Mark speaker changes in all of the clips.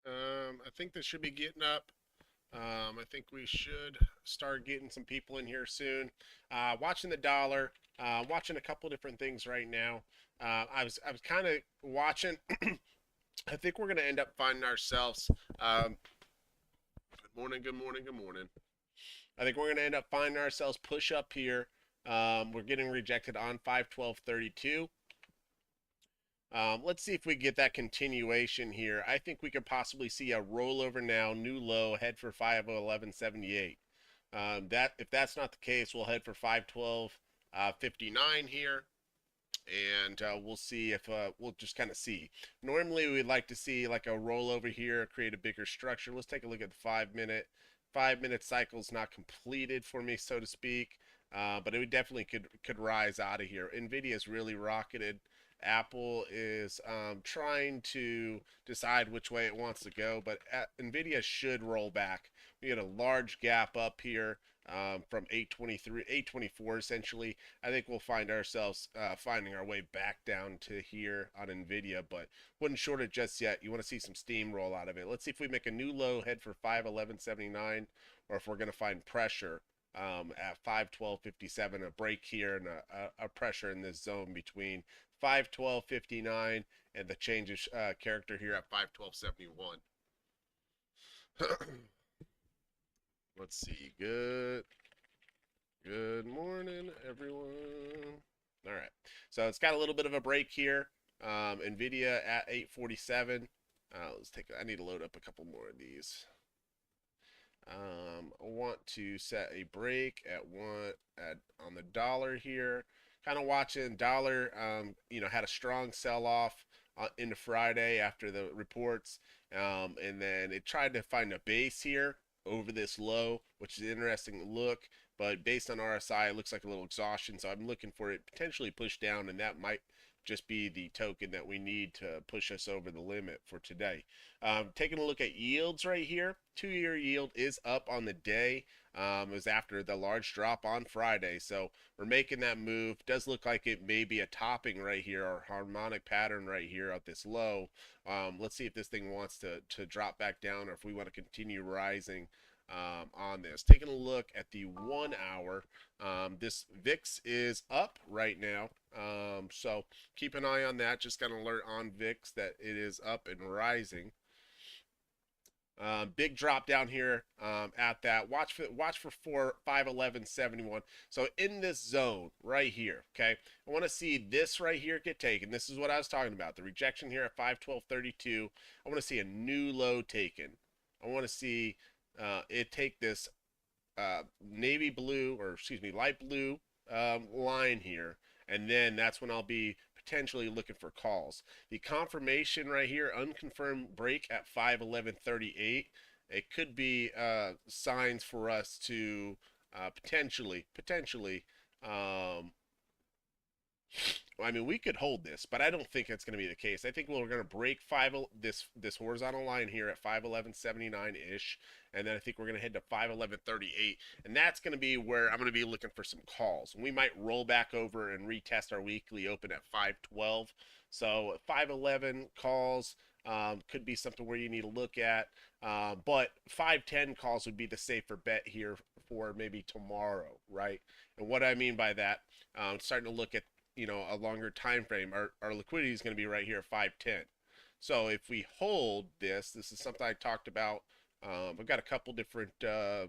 Speaker 1: I think this should be getting up. I think we should start getting some people in here soon. Watching the dollar, watching a couple different things right now. I was kind of watching. I think we're going to end up finding ourselves. Good morning, good morning, good morning. I think we're going to end up finding ourselves push up here. We're getting rejected on 512.32. Let's see if we get that continuation here. I think we could possibly see a rollover now, new low, head for 511.78. That if that's not the case, we'll head for 512.59 here, and we'll see if we'll just kind of see. Normally, we'd like to see like a rollover here, create a bigger structure. Let's take a look at the 5 minute. 5 minute cycle's not completed for me, so to speak. But it definitely could rise out of here. Nvidia's really rocketed. Apple is trying to decide which way it wants to go, but Nvidia should roll back. We get a large gap up here from 823, 824 essentially. I think we'll find ourselves finding our way back down to here on Nvidia, but wouldn't short it just yet. You want to see some steam roll out of it. Let's see if we make a new low, head for 511.79, or if we're going to find pressure at 512.57, a break here and a pressure in this zone between 512.59 and the change of character here at 512.71. Let's see. Good morning, everyone. All right. So it's got a little bit of a break here. Nvidia at 847. Let's take. I need to load up a couple more of these. I want to set a break at one at on the dollar here. Kind of watching dollar. Had a strong sell off into Friday after the reports, and then it tried to find a base here over this low, which is an interesting look. But based on RSI, it looks like a little exhaustion. So I'm looking for it potentially push down, and that might just be the token that we need to push us over the limit for today. Taking a look at yields right here, 2-year yield is up on the day. It was after the large drop on Friday, so we're making that move. Does look like it may be a topping right here, or harmonic pattern right here at this low. Let's see if this thing wants to drop back down, or if we want to continue rising on this. Taking a look at the 1 hour, this VIX is up right now. So keep an eye on that. Just got an alert on VIX that it is up and rising. Big drop down here at that. Watch for 511.71. So in this zone right here, okay, I want to see this right here get taken. This is what I was talking about. The rejection here at 512.32. I want to see a new low taken. I want to see it take this navy blue, or excuse me, light blue line here, and then that's when I'll be potentially looking for calls. The confirmation right here, unconfirmed break at 511.38. It could be signs for us to potentially. I mean, we could hold this, but I don't think it's going to be the case. I think we're going to break this horizontal line here at 511.79 ish, and then I think we're going to head to 511.38, and that's going to be where I'm going to be looking for some calls. We might roll back over and retest our weekly open at 512. So 511 calls could be something where you need to look at, but 510 calls would be the safer bet here for maybe tomorrow, right? And what I mean by that, starting to look at a longer time frame, our liquidity is going to be right here at 510. So if we hold this is something I talked about. I've got a couple different a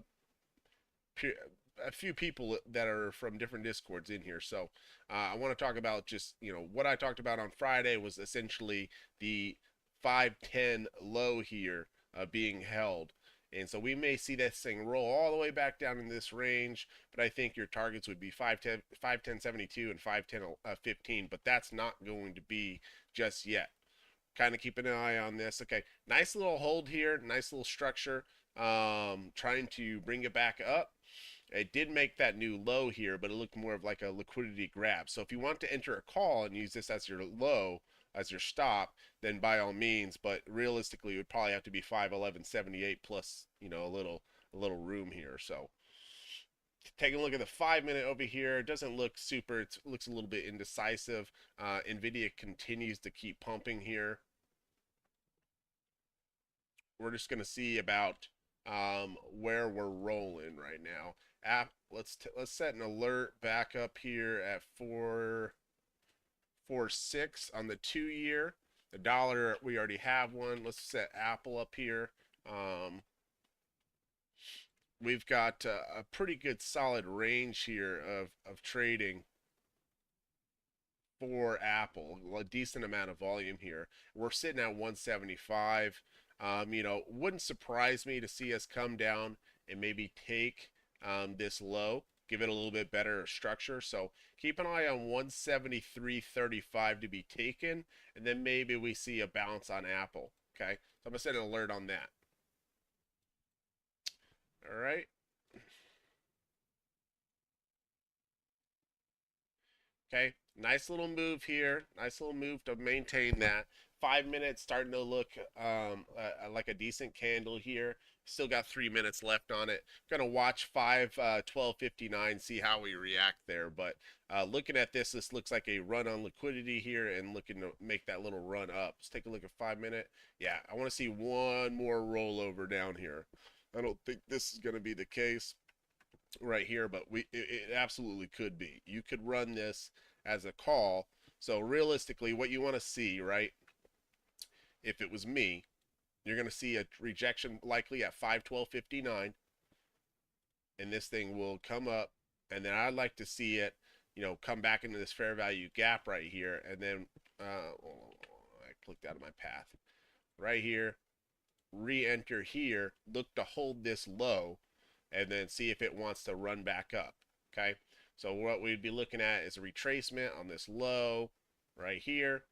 Speaker 1: few people that are from different discords in here, so I want to talk about just what I talked about on Friday was essentially the 510 low here being held. And so we may see this thing roll all the way back down in this range, but I think your targets would be 510, 510.72 and 510.15, but that's not going to be just yet. Kind of keep an eye on this. Okay, nice little hold here, nice little structure. Trying to bring it back up. It did make that new low here, but it looked more of like a liquidity grab. So if you want to enter a call and use this as your low, as your stop, then by all means. But realistically, it would probably have to be 511.78 plus, a little room here. So taking a look at the 5 minute over here, it doesn't look super. It looks a little bit indecisive. Nvidia continues to keep pumping here. we're just going to see about where we're rolling right now. Let's set an alert back up here at 4.46 on the 2 year. The dollar, we already have one. Let's set Apple up here. Um, we've got a pretty good solid range here of trading for Apple, a decent amount of volume here. We're sitting at 175. Wouldn't surprise me to see us come down and maybe take this low, give it a little bit better structure. So keep an eye on 173.35 to be taken, and then maybe we see a bounce on Apple. Okay, so I'm gonna set an alert on that. All right. Okay, nice little move here. Nice little move to maintain that. 5 minutes starting to look like a decent candle here. Still got 3 minutes left on it. Gonna watch 12:59, see how we react there. But looking at this, this looks like a run on liquidity here and looking to make that little run up. Let's take a look at 5 minute. Yeah, I want to see one more rollover down here. I don't think this is gonna be the case right here, but it absolutely could be. You could run this as a call. So realistically, what you want to see, right? If it was me, you're going to see a rejection likely at 512.59, and this thing will come up, and then I'd like to see it, come back into this fair value gap right here, and then I clicked out of my path right here, re-enter here, look to hold this low, and then see if it wants to run back up. Okay, so what we'd be looking at is a retracement on this low right here.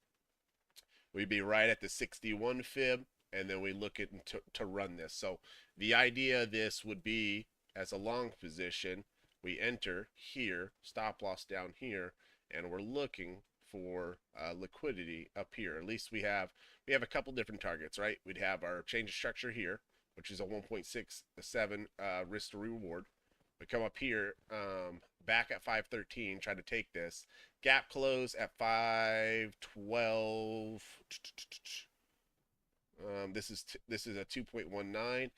Speaker 1: We'd be right at the 61 fib, and then we look at to run this. So the idea of this would be as a long position, we enter here, stop loss down here, and we're looking for liquidity up here. At least we have a couple different targets, right? We'd have our change of structure here, which is a 1.67 risk to reward. We come up here, back at 513, try to take this. Gap close at 512. This is a 2.19,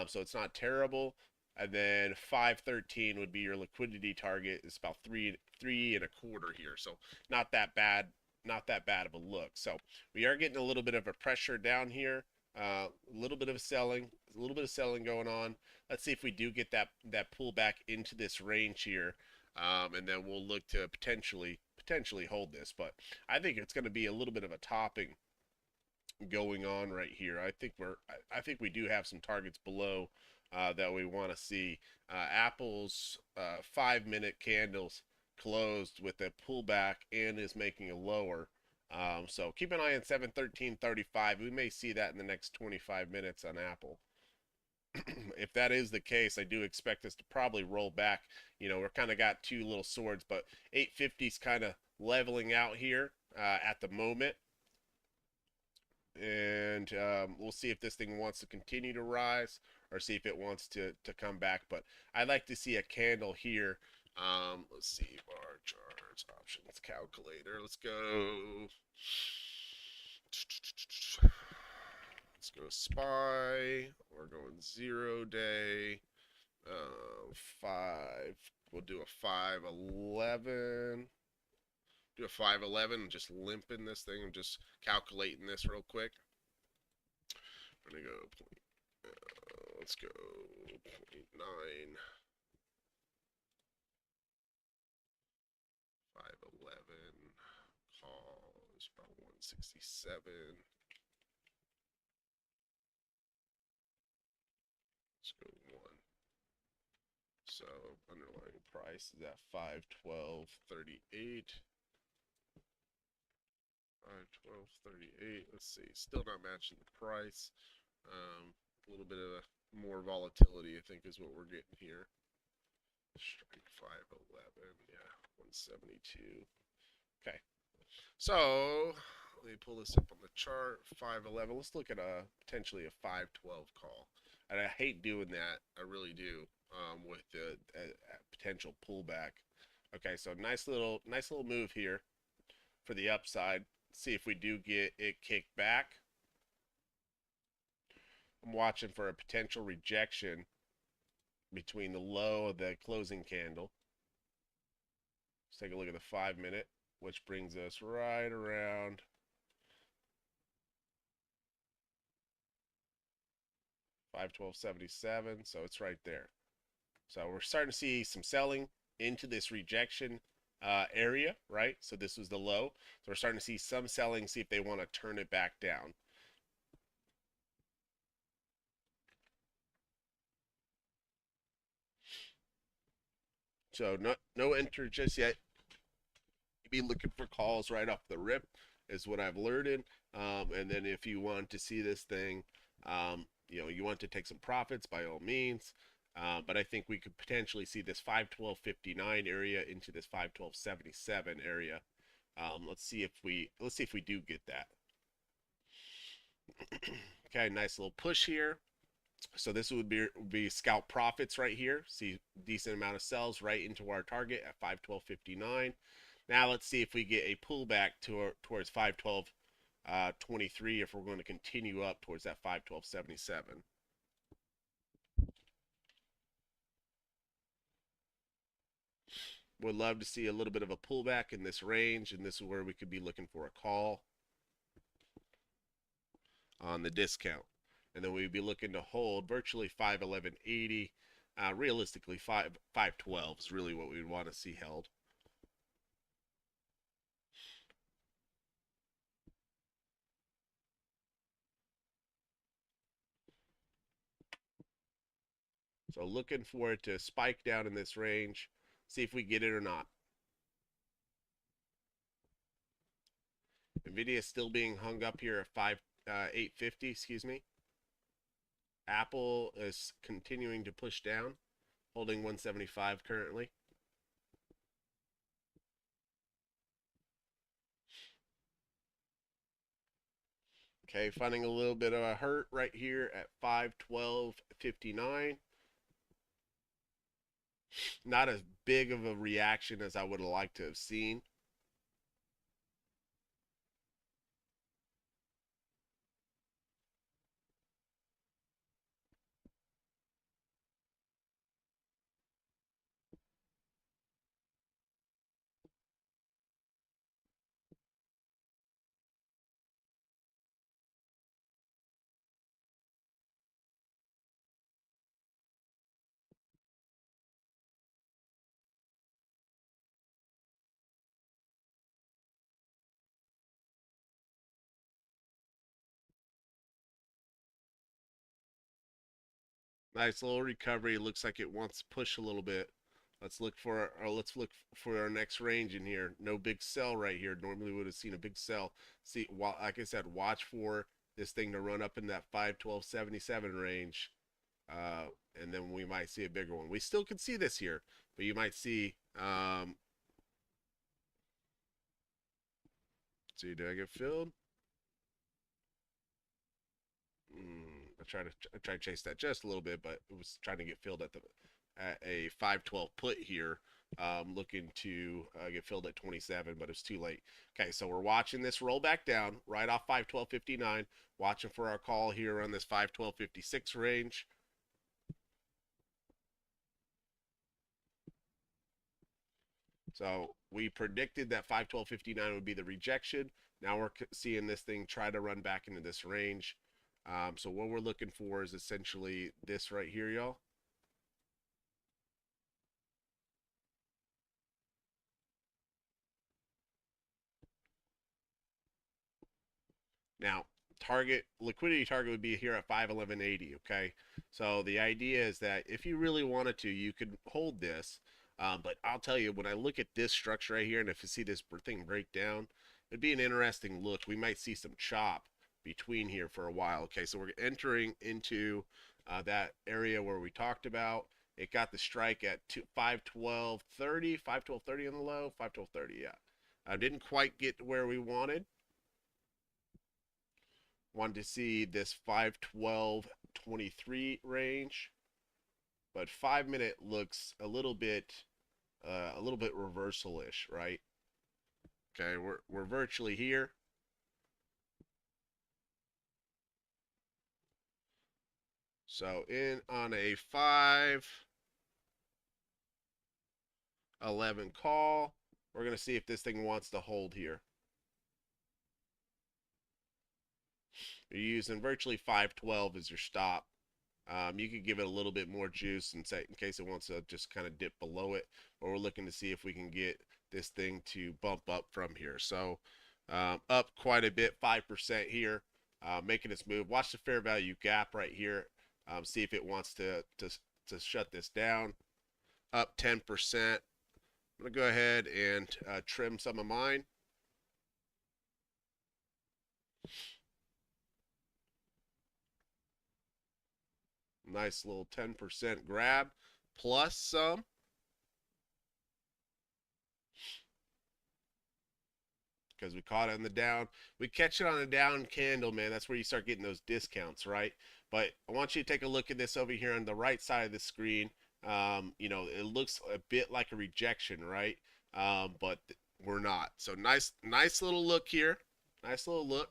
Speaker 1: so it's not terrible. And then 513 would be your liquidity target. It's about three and a quarter here, so not that bad, not that bad of a look. So we are getting a little bit of a pressure down here, a little bit of selling, going on. Let's see if we do get that pullback into this range here, and then we'll look to potentially hold this. But I think it's going to be a little bit of a topping going on right here. I think we do have some targets below that we want to see. Apple's 5 minute candles closed with a pullback and is making a lower. So keep an eye on 713.35. We may see that in the next 25 minutes on Apple. If that is the case, I do expect us to probably roll back. We're kind of got two little swords, but 850 is kind of leveling out here at the moment. And we'll see if this thing wants to continue to rise or see if it wants to come back. But I'd like to see a candle here. Let's see, bar charts, options, calculator. Let's go. Let's go SPY. We're going 0 day. 5. We'll do a 511. Do a 511 and just limping this thing and just calculating this real quick. We're gonna go let's go 0.9. 511 call is about 167. Let's go 1. So underlying price is at 512.38. 512.38. Let's see. Still not matching the price. A little bit of more volatility, I think, is what we're getting here. Strike 511. Yeah, 172. Okay. So let me pull this up on the chart. 511. Let's look at potentially a 512 call. And I hate doing that. I really do. With the potential pullback. Okay, so nice little move here for the upside. See if we do get it kicked back. I'm watching for a potential rejection between the low of the closing candle. Let's take a look at the 5-minute, which brings us right around 512.77. So it's right there. So we're starting to see some selling into this rejection area, right? So this was the low. So we're starting to see some selling, see if they want to turn it back down. So no enter just yet. Be looking for calls right off the rip is what I've alerted. And then if you want to see this thing, you want to take some profits by all means. But I think we could potentially see this 512.59 area into this 512.77 area. Let's see if we do get that. Okay, nice little push here. So this would be scalp profits right here. See decent amount of sells right into our target at 512.59. Now let's see if we get a pullback towards 512.23 if we're going to continue up towards that 512.77. Would love to see a little bit of a pullback in this range, and this is where we could be looking for a call on the discount. And then we'd be looking to hold virtually 511.80. Realistically, 512 is really what we'd want to see held. So looking for it to spike down in this range, see if we get it or not. Nvidia is still being hung up here at 850, excuse me. Apple is continuing to push down, holding 175 currently. Okay, finding a little bit of a hurt right here at 512.59. Not as big of a reaction as I would have liked to have seen. Nice little recovery. Looks like it wants to push a little bit. Let's look for our next range in here. No big sell right here. Normally would have seen a big sell. See, like I said, watch for this thing to run up in that 512.77 range, and then we might see a bigger one. We still could see this here, but you might see. See, do I get filled? I try to chase that just a little bit, but it was trying to get filled at a 512 put here. Looking to get filled at 27, but it's too late. Okay, so we're watching this roll back down right off 512.59. Watching for our call here on this 512.56 range. So we predicted that 512.59 would be the rejection. Now we're seeing this thing try to run back into this range. So what we're looking for is essentially this right here, y'all. Now, liquidity target would be here at 511.80. Okay, so the idea is that if you really wanted to, you could hold this. But I'll tell you, when I look at this structure right here, and if you see this thing break down, it'd be an interesting look. We might see some chop between here for a while. Okay, so we're entering into that area where we talked about. It got the strike at 512.30, 512.30 on the low, 512.30. Yeah, I didn't quite get where we wanted. Wanted to see this 512.23 range, but 5-minute looks a little bit reversal-ish, right? Okay, we're virtually here. So in on a 5-11 call, we're going to see if this thing wants to hold here. You're using virtually 512 as your stop. You could give it a little bit more juice and say in case it wants to just kind of dip below it, but we're looking to see if we can get this thing to bump up from here. So up quite a bit, 5% here, making its move. Watch the fair value gap right here. See if it wants to shut this down. Up 10%. I'm gonna go ahead and trim some of mine. Nice little 10% grab plus some. Because we caught it on the down. We catch it on a down candle, man. That's where you start getting those discounts, right? But I want you to take a look at this over here on the right side of the screen. You know, it looks a bit like a rejection, right? But we're not. So nice little look here. Nice little look.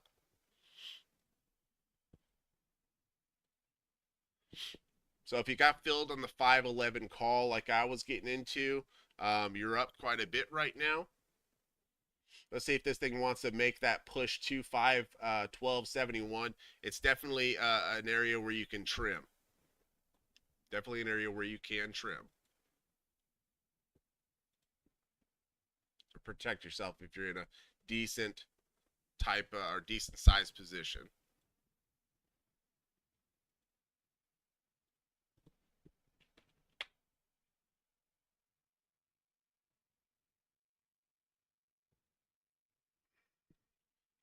Speaker 1: So if you got filled on the 511 call like I was getting into, you're up quite a bit right now. Let's see if this thing wants to make that push to 512.71. It's definitely an area where you can trim. Definitely an area where you can trim. To protect yourself if you're in a decent type or decent size position.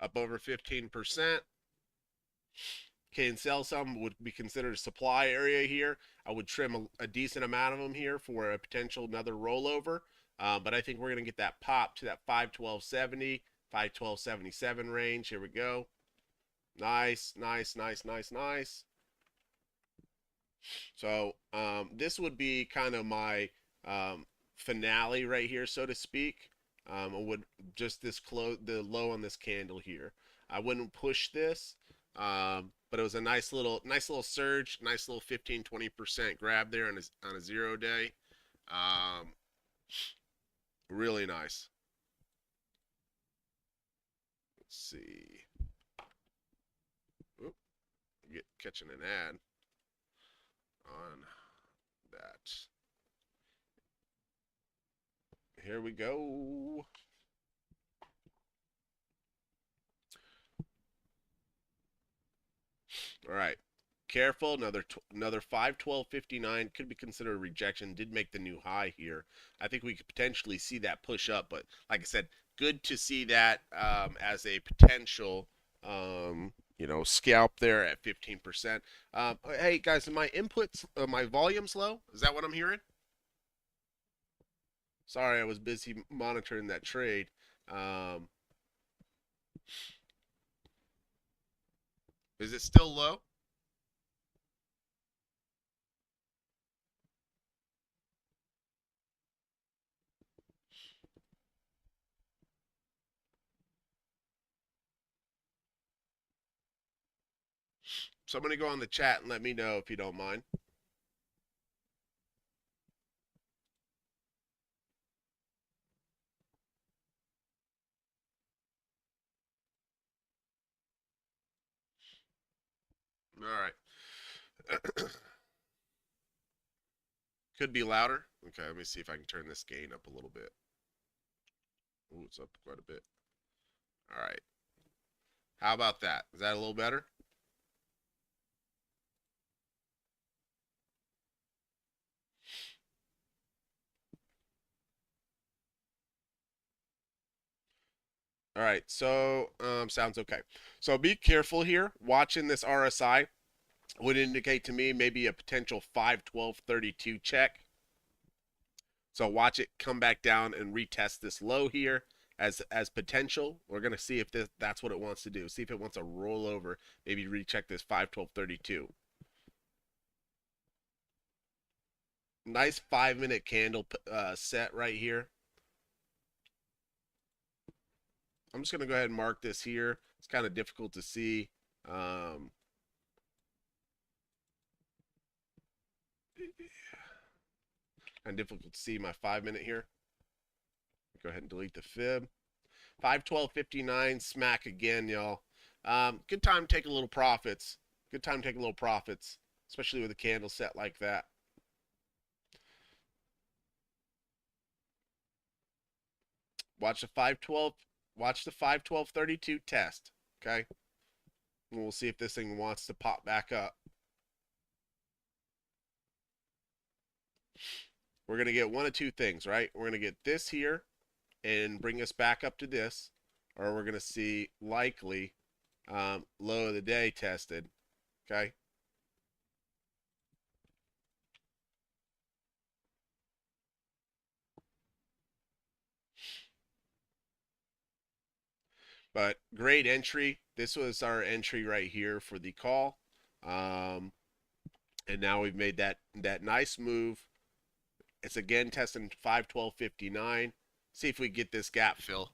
Speaker 1: Up over 15%. Can sell some, would be considered a supply area here. I would trim a decent amount of them here for a potential another rollover. But I think we're going to get that pop to that 512.70, 512.77 range. Here we go. Nice, nice, nice, nice, nice. So this would be kind of my finale right here, so to speak. I would just the low on this candle here. I wouldn't push this, but it was a nice little surge, nice little 15-20% grab there on a 0 day. Really nice. Let's see. Oop, catching an ad on that. Here we go. All right. Careful. Another 512.59 could be considered a rejection. Did make the new high here. I think we could potentially see that push up, but like I said, good to see that as a potential scalp there at 15%. Hey guys, my inputs, my volume's low. Is that what I'm hearing? Sorry, I was busy monitoring that trade. Is it still low? Somebody go on the chat and let me know if you don't mind. All right. Could be louder. Okay, let me see if I can turn this gain up a little bit. Ooh, it's up quite a bit. All right. How about that? Is that a little better? All right, so sounds okay. So be careful here. Watching this RSI would indicate to me maybe a potential 512.32 check. So watch it come back down and retest this low here as potential. We're gonna see if that's what it wants to do. See if it wants to roll over. Maybe recheck this 512.32. Nice 5-minute candle set right here. I'm just going to go ahead and mark this here. It's kind of difficult to see. Kind of difficult to see my 5-minute here. Go ahead and delete the fib. 512.59 smack again, y'all. Good time to take a little profits. Good time to take a little profits, especially with a candle set like that. Watch the 512. Watch the 512.32 test. Okay, and we'll see if this thing wants to pop back up. We're gonna get one of two things, right? We're gonna get this here and bring us back up to this, or we're gonna see likely low of the day tested. Okay. But great entry. This was our entry right here for the call. Um, and now we've made that nice move. It's again testing 512.59. See if we get this gap fill.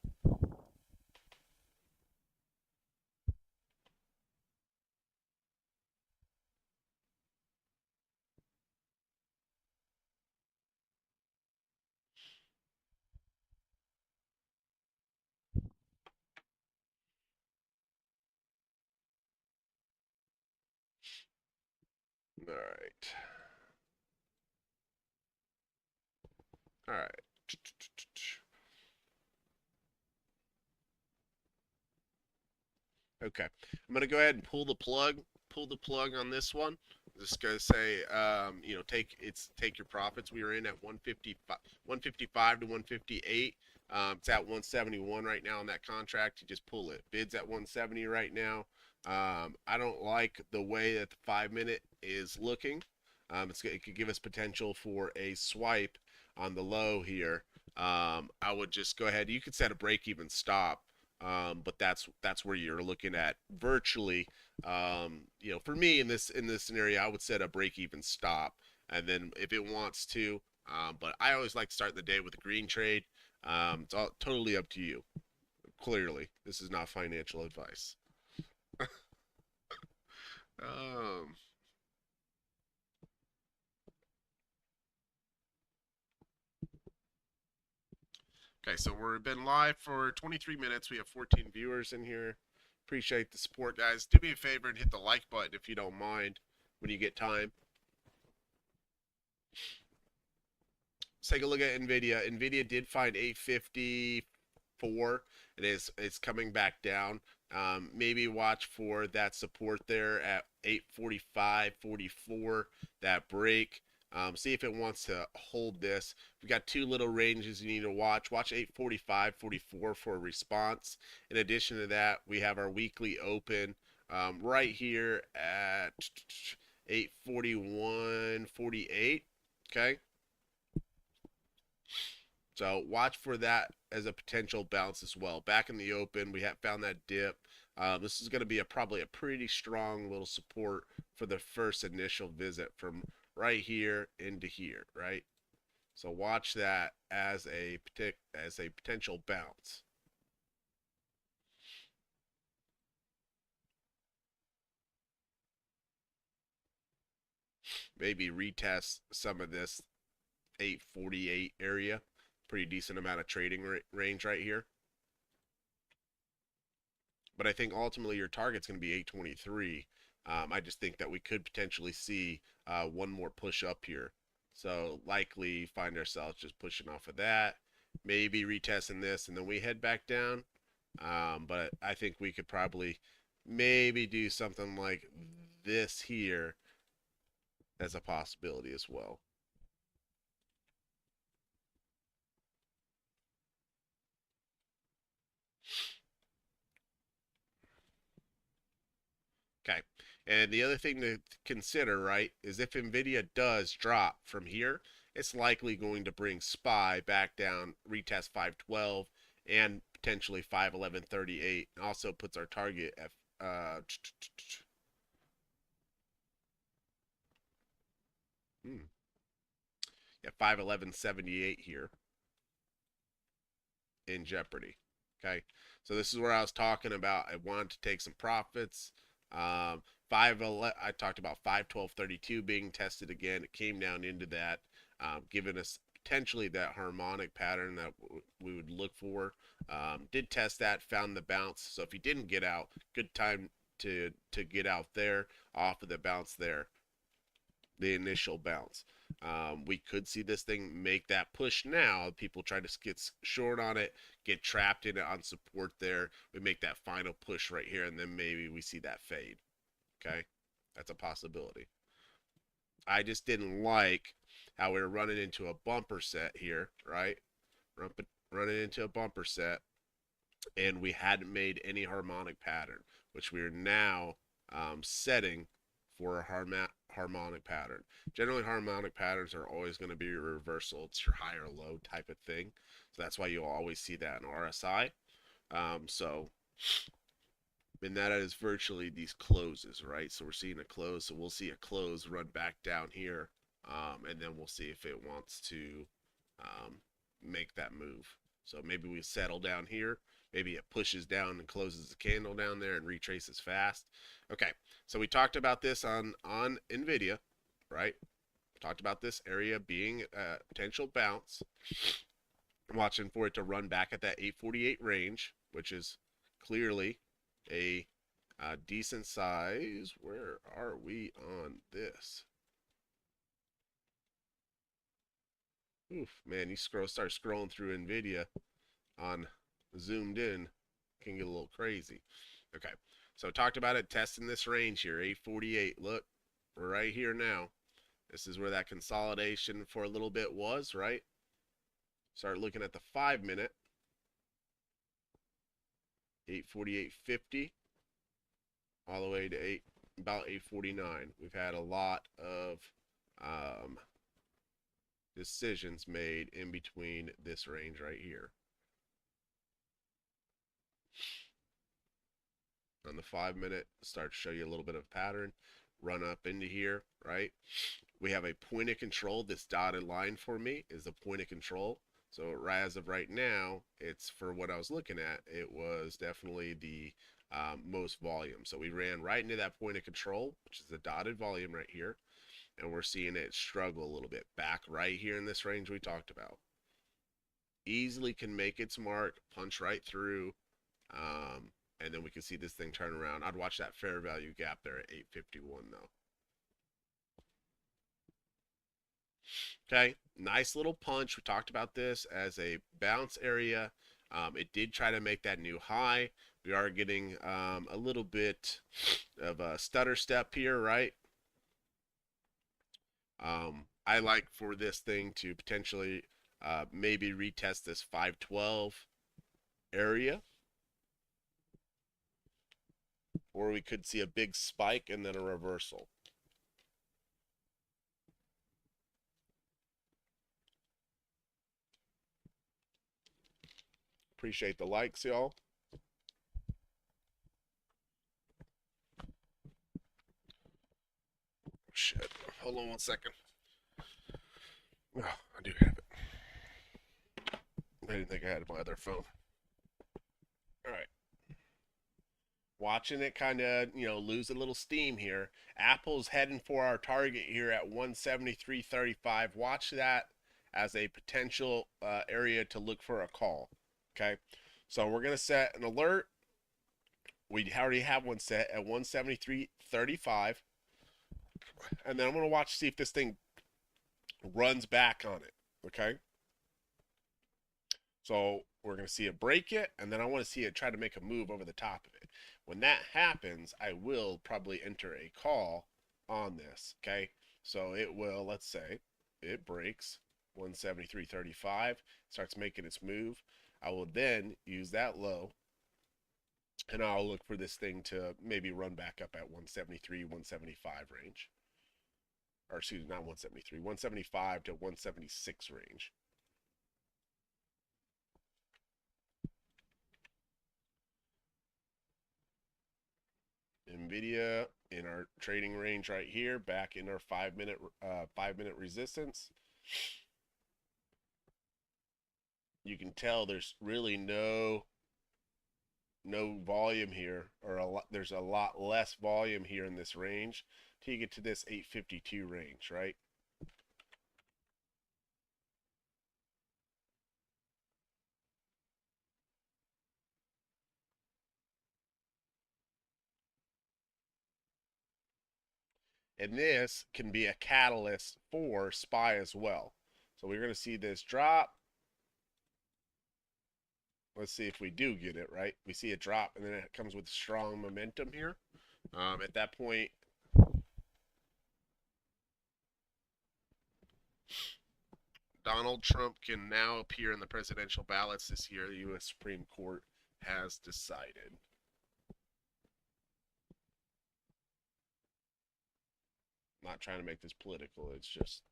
Speaker 1: All right. All right. Okay. I'm gonna go ahead and pull the plug. Pull the plug on this one. Just gonna say, take your profits. We were in at 155 to 158. It's at 171 right now on that contract. You just pull it. Bids at 170 right now. I don't like the way that the 5-minute is looking. It could give us potential for a swipe on the low here. I would just go ahead. You could set a break even stop. But that's where you're looking at virtually. For me in this scenario, I would set a break even stop, and then if it wants to. But I always like to start the day with a green trade. It's all totally up to you. Clearly, this is not financial advice. um, okay, so we've been live for 23 minutes. We have 14 viewers in here. Appreciate the support, guys. Do me a favor and hit the like button if you don't mind when you get time. Let's take a look at Nvidia. Nvidia did find 854. It's coming back down. Maybe watch for that support there at 845.44. That break. See if it wants to hold this. We've got two little ranges you need to watch. Watch 845.44 for a response. In addition to that, we have our weekly open right here at 841.48. Okay. So watch for that as a potential bounce as well. Back in the open, we have found that dip. This is going to be probably a pretty strong little support for the first initial visit from right here into here, right? So watch that as a potential bounce. Maybe retest some of this 848 area. Pretty decent amount of trading range right here. But I think ultimately your target's going to be 823. I just think that we could potentially see one more push up here. So likely find ourselves just pushing off of that, maybe retesting this, and then we head back down. But I think we could probably maybe do something like this here as a possibility as well. Okay. And the other thing to consider, right, is if NVIDIA does drop from here, it's likely going to bring SPY back down, retest 512 and potentially 511.38. And also puts our target at uh, yeah, 511.78 here in jeopardy. Okay. So this is where I was talking about. I wanted to take some profits. 511. I talked about 512.32 being tested again. It came down into that. giving us potentially that harmonic pattern that we would look for. Did test that, found the bounce. So if you didn't get out, good time to get out there off of the bounce there, the initial bounce. We could see this thing make that push now. People try to get short on it, get trapped in it on support there. We make that final push right here, and then maybe we see that fade. Okay, that's a possibility. I just didn't like how we were running into a bumper set here, right? Running into a bumper set, and we hadn't made any harmonic pattern, which we are now setting for a harmonic pattern. Generally, harmonic patterns are always going to be a reversal. It's your high or low type of thing. So that's why you'll always see that in RSI. And that is virtually these closes, right? So we're seeing a close. So we'll see a close run back down here. And then we'll see if it wants to make that move. So maybe we settle down here. Maybe it pushes down and closes the candle down there and retraces fast. Okay, so we talked about this on NVIDIA, right? Talked about this area being a potential bounce. I'm watching for it to run back at that 848 range, which is clearly a decent size. Where are we on this? Oof, man, you start scrolling through NVIDIA on zoomed in, can get a little crazy. Okay, so talked about it, testing this range here, 848. Look, we're right here now. This is where that consolidation for a little bit was, right? Start looking at the 5-minute, 848.50, all the way to about 849. We've had a lot of decisions made in between this range right here. On the 5-minute, start to show you a little bit of pattern, run up into here, right? We have a point of control. This dotted line for me is the point of control. So as of right now, it's for what I was looking at. It was definitely the most volume. So we ran right into that point of control, which is the dotted volume right here. And we're seeing it struggle a little bit back right here in this range we talked about. Easily can make its mark, punch right through, and then we can see this thing turn around. I'd watch that fair value gap there at 851 though. Okay, nice little punch. We talked about this as a bounce area. It did try to make that new high. We are getting a little bit of a stutter step here, right? I like for this thing to potentially maybe retest this 512 area. Or we could see a big spike and then a reversal. Appreciate the likes, y'all. Shit. Hold on one second. Oh, I do have it. I didn't think I had my other phone. All right. Watching it kind of, lose a little steam here. Apple's heading for our target here at 173.35. Watch that as a potential area to look for a call. Okay. So we're going to set an alert. We already have one set at 173.35. And then I'm going to watch to see if this thing runs back on it. Okay. So we're going to see it break it, and then I want to see it try to make a move over the top of it. When that happens, I will probably enter a call on this, okay? So it will, let's say, it breaks 173.35, starts making its move. I will then use that low, and I'll look for this thing to maybe run back up at 173, 175 range. Or excuse me, not 173, 175 to 176 range. NVIDIA in our trading range right here, back in our 5-minute resistance. You can tell there's really no volume here, or there's a lot less volume here in this range till you get to this 852 range, right? And this can be a catalyst for SPY as well. So we're going to see this drop. Let's see if we do get it, right? We see it drop, and then it comes with strong momentum here. At that point, Donald Trump can now appear in the presidential ballots this year, the U.S. Supreme Court has decided. I'm not trying to make this political. It's just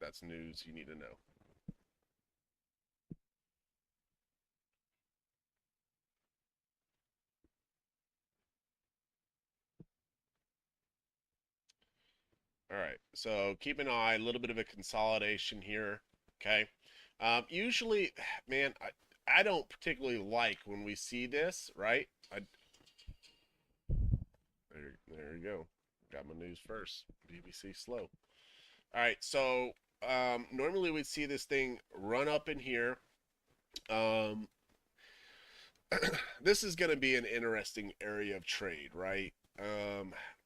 Speaker 1: that's news you need to know. All right, so keep an eye, a little bit of a consolidation here. Okay, usually, man, I don't particularly like when we see this, right? There you go. Got my news first. BBC slow. All right, so normally we'd see this thing run up in here. Um, this is going to be an interesting area of trade, right?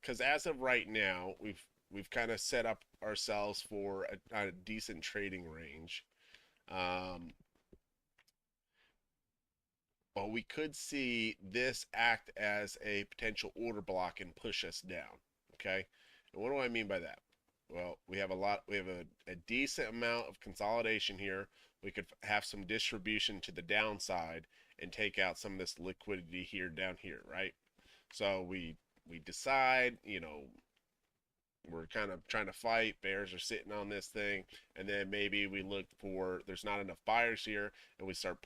Speaker 1: Because as of right now, we've kind of set up ourselves for a decent trading range. Um, but we could see this act as a potential order block and push us down. Okay, and what do I mean by that? Well, we have a decent amount of consolidation here. We could have some distribution to the downside and take out some of this liquidity here down here, right? So we decide, we're kind of trying to fight. Bears are sitting on this thing, and then maybe we look for there's not enough buyers here, and we start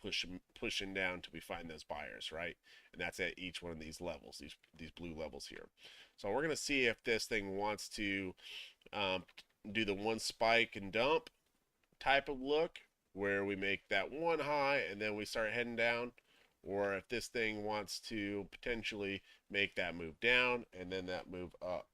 Speaker 1: pushing down until we find those buyers, right? And that's at each one of these levels, these blue levels here. So we're gonna see if this thing wants to um, do the one spike and dump type of look, where we make that one high and then we start heading down, or if this thing wants to potentially make that move down and then that move up.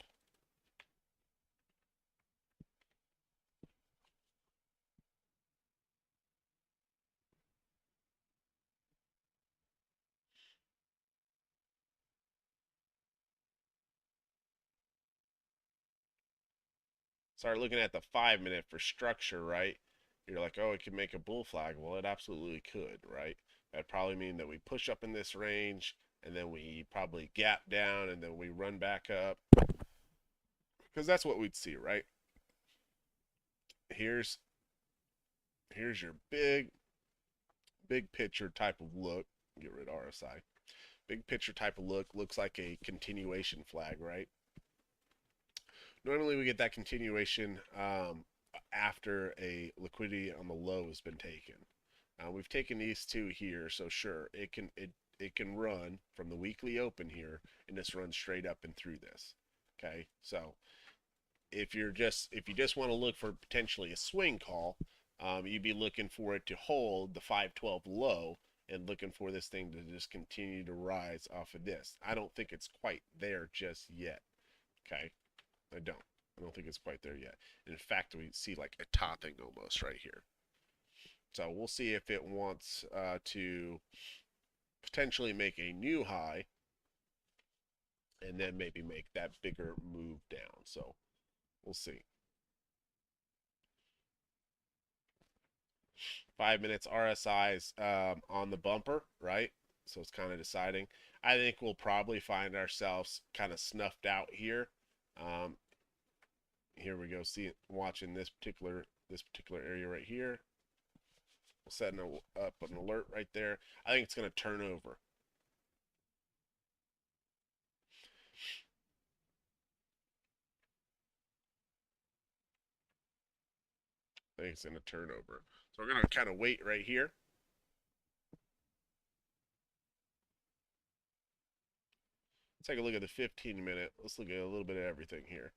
Speaker 1: Start looking at the 5 minute for structure, right? You're like, oh, it can make a bull flag. Well, it absolutely could, right? That'd probably mean that we push up in this range and then we probably gap down and then we run back up, because that's what we'd see, right? Here's here's your big picture type of look. Get rid of RSI. Big picture type of look looks like a continuation flag, right? Normally we get that continuation after a liquidity on the low has been taken. We've taken these two here, so sure, it can run from the weekly open here and just run straight up and through this. Okay, so if you just want to look for potentially a swing call, you'd be looking for it to hold the 512 low and looking for this thing to just continue to rise off of this. I don't think it's quite there just yet. Okay, I don't. I don't think it's quite there yet. In fact, we see like a topping almost right here. So we'll see if it wants to potentially make a new high and then maybe make that bigger move down. So we'll see. 5 minutes RSI's on the bumper, right? So it's kind of deciding. I think we'll probably find ourselves kind of snuffed out here. Um, Here we go. See, watching this particular area right here. We'll set up an alert right there. I think it's going to turn over. I think it's going to turn over. So we're going to kind of wait right here. Let's take a look at the 15-minute. Let's look at a little bit of everything here.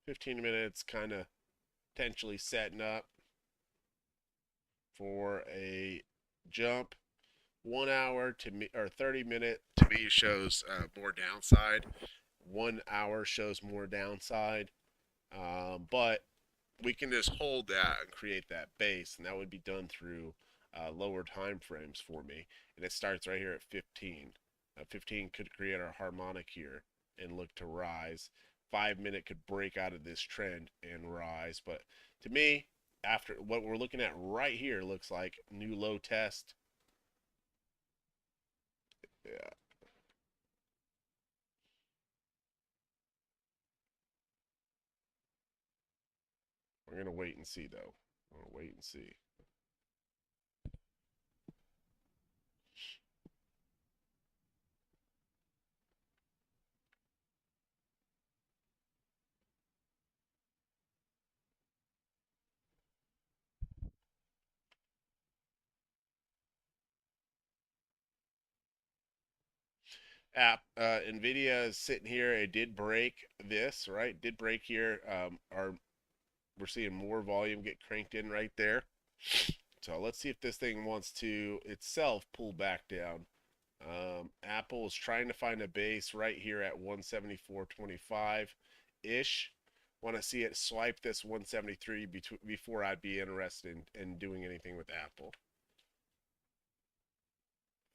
Speaker 1: 15 minutes kind of potentially setting up for a jump. 1 hour to me, or 30 minute to me shows more downside. 1 hour shows more downside. But we can just hold that and create that base, and that would be done through lower time frames for me. And it starts right here at 15. 15 could create our harmonic here and look to rise. 5 minute could break out of this trend and rise. But to me, after what we're looking at right here, looks like new low test. Yeah. We're gonna wait and see though. We're gonna wait and see. Nvidia is sitting here. It did break this, right? Did break here. We're seeing more volume get cranked in right there. So let's see if this thing wants to itself pull back down. Apple is trying to find a base right here at 174.25 ish. Want to see it swipe this 173 before I'd be interested in doing anything with Apple.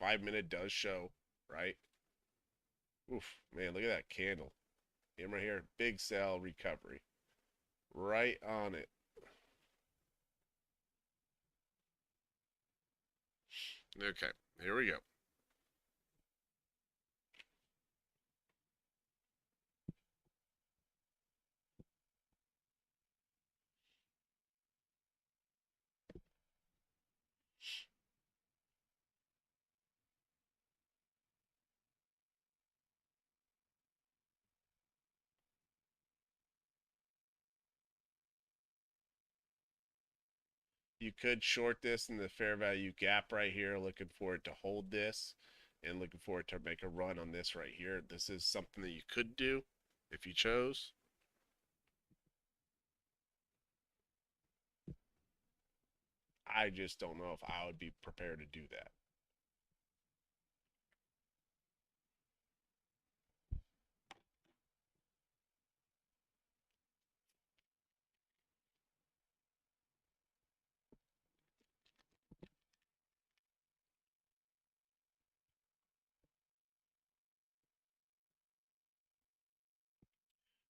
Speaker 1: 5 minute does show, right? Oof, man, look at that candle. Him right here, big sell recovery. Right on it. Okay, here we go. You could short this in the fair value gap right here, looking for it to hold this and looking for it to make a run on this right here. This is something that you could do if you chose. I just don't know if I would be prepared to do that.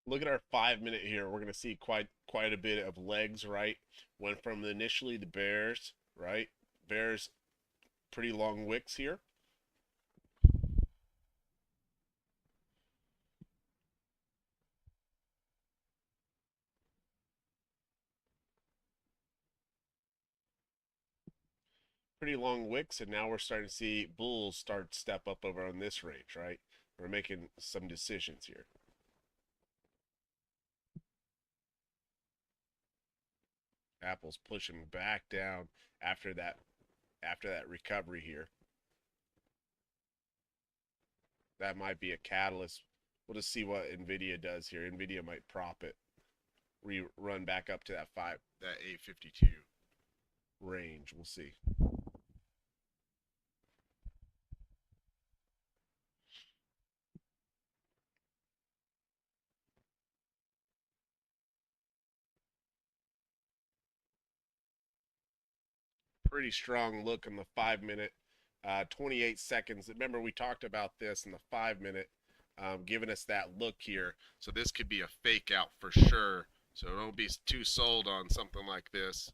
Speaker 1: Look at our 5 minute here. We're going to see quite a bit of legs, right? Went from initially the bears, right? Bears pretty long wicks here. Pretty long wicks, and now we're starting to see bulls start to step up over on this range, right? We're making some decisions here. Apple's pushing back down after that recovery here. That might be a catalyst. We'll just see what Nvidia does here. Nvidia might prop it, run back up to that 852 range. We'll see. Pretty strong look in the 5 minute, 28 seconds. Remember, we talked about this in the 5 minute, giving us that look here. So this could be a fake out for sure. So don't be too sold on something like this.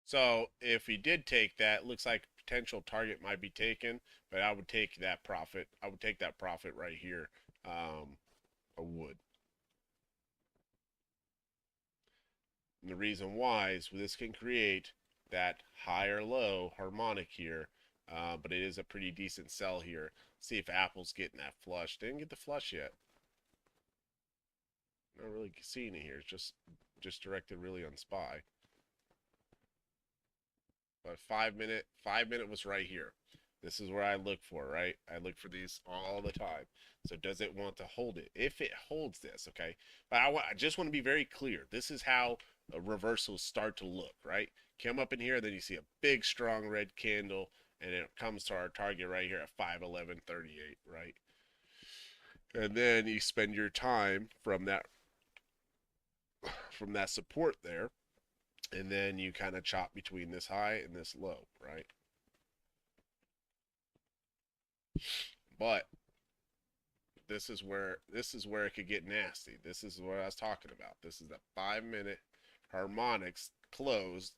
Speaker 1: So if he did take that, looks like potential target might be taken, but I would take that profit. I would take that profit right here. I would. And the reason why is this can create that higher low harmonic here, but it is a pretty decent sell here. See if Apple's getting that flush. Didn't get the flush yet. Not really seeing it here. It's just directed really on SPY. But 5 minute was right here. This is where I look for, right? I look for these all the time. So does it want to hold it? If it holds this, okay. But I just want to be very clear. This is how reversals start to look, right? Come up in here, then you see a big strong red candle, and it comes to our target right here at 511.38, right? And then you spend your time from that support there, and then you kind of chop between this high and this low, right? But this is where it could get nasty. This is what I was talking about. This is the 5-minute harmonics closed.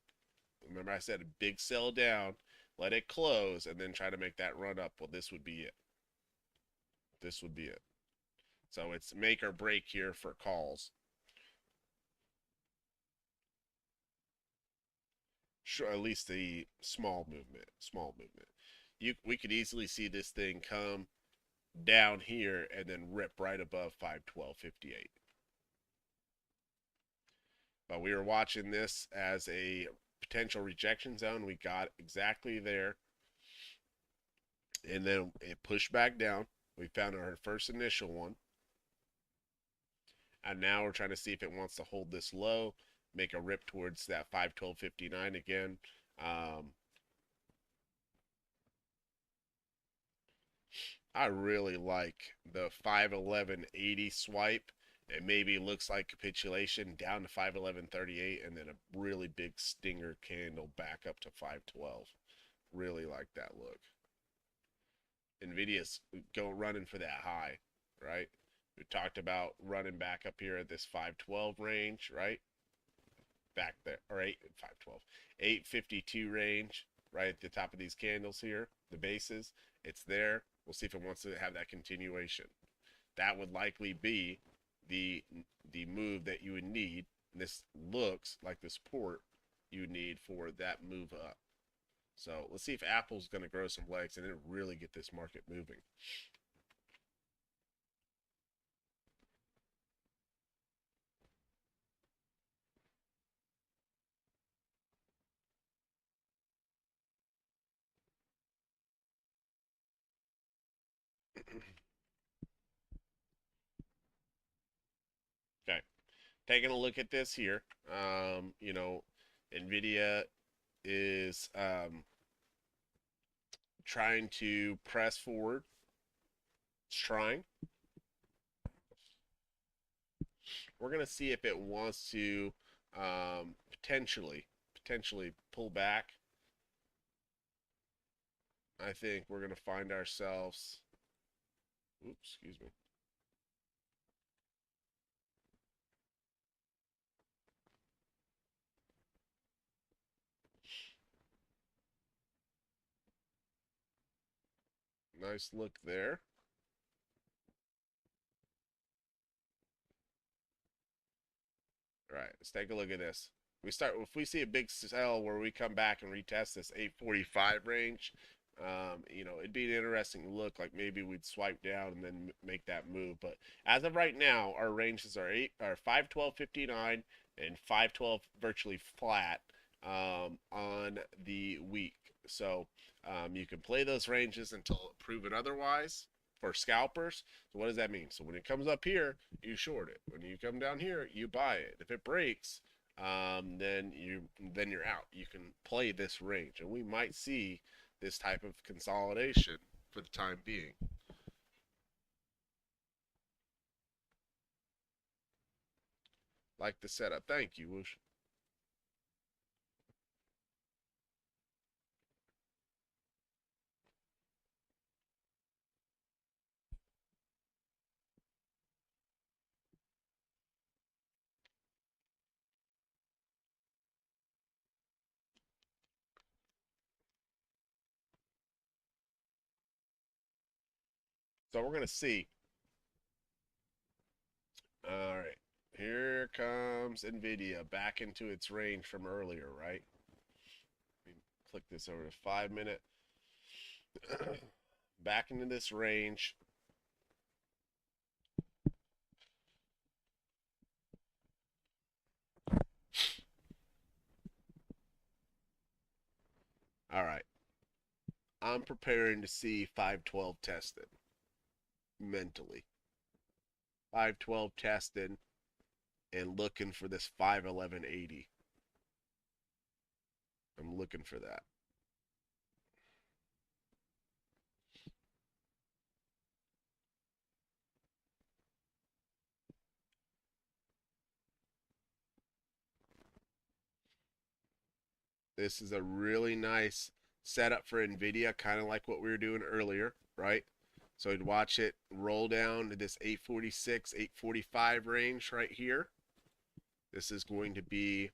Speaker 1: Remember I said a big sell down, let it close, and then try to make that run up. Well, this would be it. This would be it. So it's make or break here for calls. Sure, at least the small movement. Small movement. We could easily see this thing come down here and then rip right above 512.58. But we were watching this as a potential rejection zone. We got exactly there, and then it pushed back down. We found our first initial one, and now we're trying to see if it wants to hold this low, make a rip towards that 512.59 again. I really like the 511.80 swipe. It maybe looks like capitulation down to 511.38 and then a really big stinger candle back up to 512. Really like that look. Nvidia's go running for that high, right? We talked about running back up here at this 512 range, right? Back there, or 512, 852 range, right at the top of these candles here, the bases. It's there. We'll see if it wants to have that continuation. That would likely be the the move that you would need. And this looks like the support you need for that move up. So let's see if Apple's going to grow some legs and then really get this market moving. Okay, taking a look at this here. Nvidia is trying to press forward. It's trying. We're gonna see if it wants to potentially pull back. I think we're gonna find ourselves. Oops, excuse me. Nice look there. All right, let's take a look at this. If we see a big sell where we come back and retest this 845 range, it'd be an interesting look. Like maybe we'd swipe down and then make that move. But as of right now, our ranges are 512.59 and 512 virtually flat on the week. So you can play those ranges until proven otherwise for scalpers. So what does that mean? So when it comes up here, you short it. When you come down here, you buy it. If it breaks, then you're out. You can play this range, and we might see this type of consolidation for the time being. Like the setup. Thank you, Whoosh. So we're gonna see. All right, here comes Nvidia back into its range from earlier, right? Click this over to 5 minute. Back into this range. All right. I'm preparing to see 512 tested mentally. 512 tested and looking for this 511.80. I'm looking for that. This is a really nice setup for NVIDIA, kind of like what we were doing earlier, right? So I'd watch it roll down to this 846, 845 range right here. This is going to be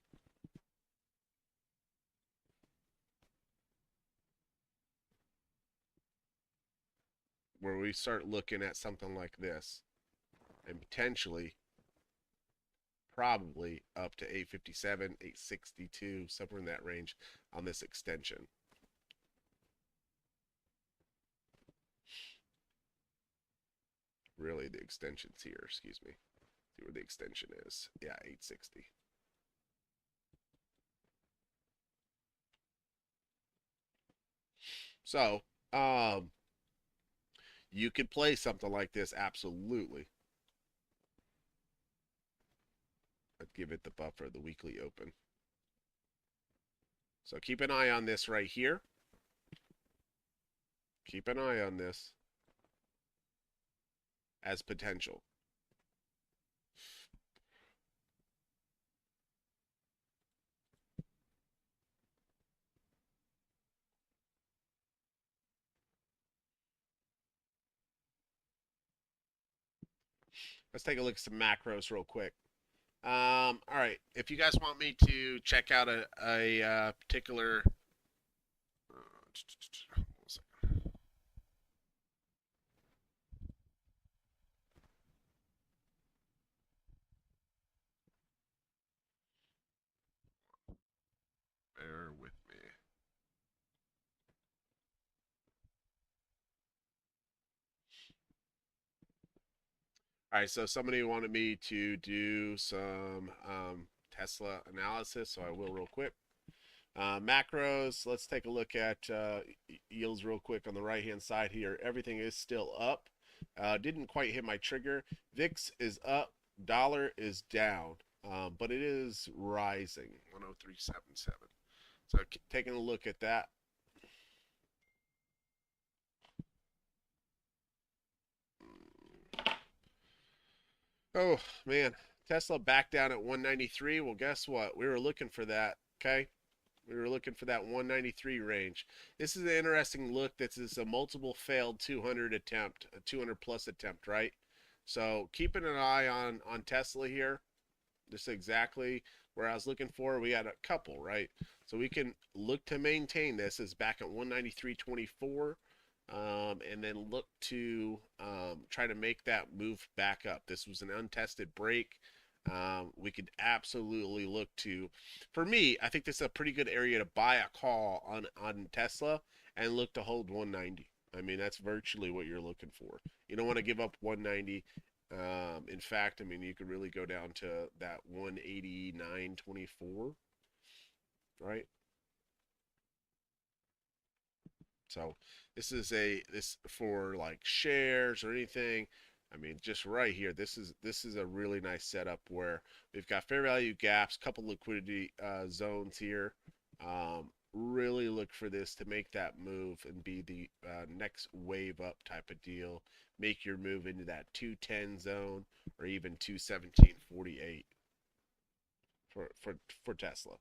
Speaker 1: where we start looking at something like this and potentially probably up to 857, 862, somewhere in that range on this extension. Really, the extension's here, excuse me. See where the extension is. Yeah, 860. So, you could play something like this, absolutely. I'd give it the buffer, the weekly open. So keep an eye on this right here. Keep an eye on this as potential. Let's take a look at some macros real quick. All right. If you guys want me to check out a particular, bear with me. All right. So somebody wanted me to do some Tesla analysis, so I will real quick. Macros, let's take a look at yields real quick on the right hand side here. Everything is still up. Didn't quite hit my trigger. VIX is up, dollar is down, but it is rising 103.77. So taking a look at that. Oh man, Tesla back down at 193. Well, guess what? We were looking for that. Okay, we were looking for that 193 range. This is an interesting look. This is a multiple failed 200 attempt, a 200 plus attempt, right? So keeping an eye on Tesla here. This is exactly where I was looking for. We had a couple, right? So we can look to maintain this as back at 193.24. And then look to try to make that move back up. This was an untested break. We could absolutely look to, for me, I think this is a pretty good area to buy a call on Tesla and look to hold 190. I mean, that's virtually what you're looking for. You don't want to give up 190. In fact, I mean, you could really go down to that 189.24, right? So this for like shares or anything. I mean, just right here, this is a really nice setup where we've got fair value gaps, couple liquidity zones here. Really look for this to make that move and be the next wave up type of deal. Make your move into that 210 zone or even 217.48 for Tesla.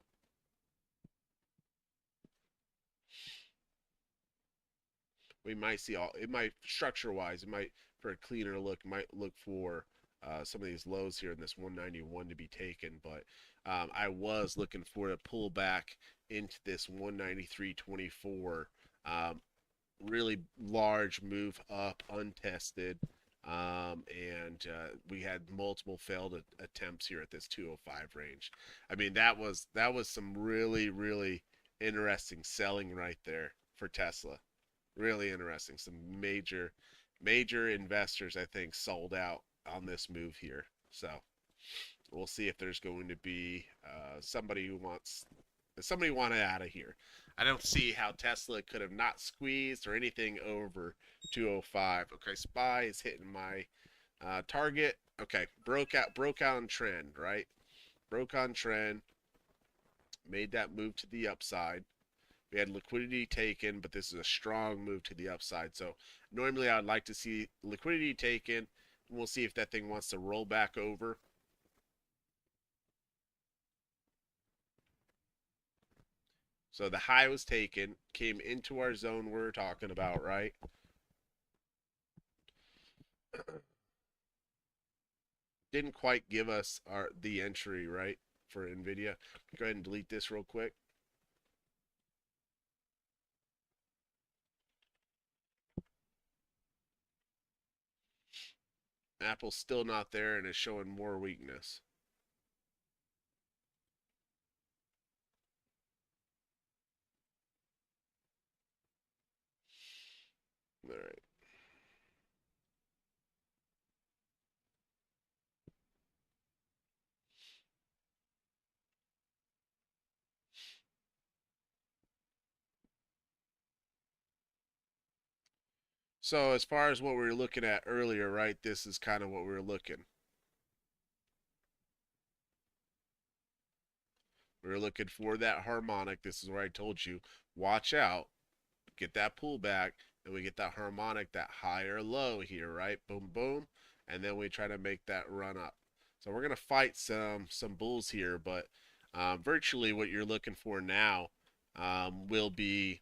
Speaker 1: We might see all it might structure wise, it might for a cleaner look, might look for some of these lows here in this 191 to be taken, but I was looking for a pullback into this 193.24. Really large move up, untested. And we had multiple failed attempts here at this 205 range. I mean, that was some really interesting selling right there for Tesla. Really interesting. Some major investors, I think, sold out on this move here. So we'll see if there's going to be somebody who wants Somebody want it out of here. I don't see how Tesla could have not squeezed or anything over 205. Okay, SPY is hitting my target. Okay, broke out on trend, right? Broke on trend, made that move to the upside. We had liquidity taken, but this is a strong move to the upside. So normally I'd like to see liquidity taken. We'll see if that thing wants to roll back over. So the high was taken, came into our zone we're talking about, right? Didn't quite give us the entry, right, for NVIDIA. Go ahead and delete this real quick. Apple's still not there and is showing more weakness. All right. So as far as what we were looking at earlier, right, this is kind of what we were looking. We were looking for that harmonic. This is where I told you, watch out, get that pullback, and we get that harmonic, that higher low here, right? Boom, boom, and then we try to make that run up. So we're gonna fight some bulls here, but virtually what you're looking for now will be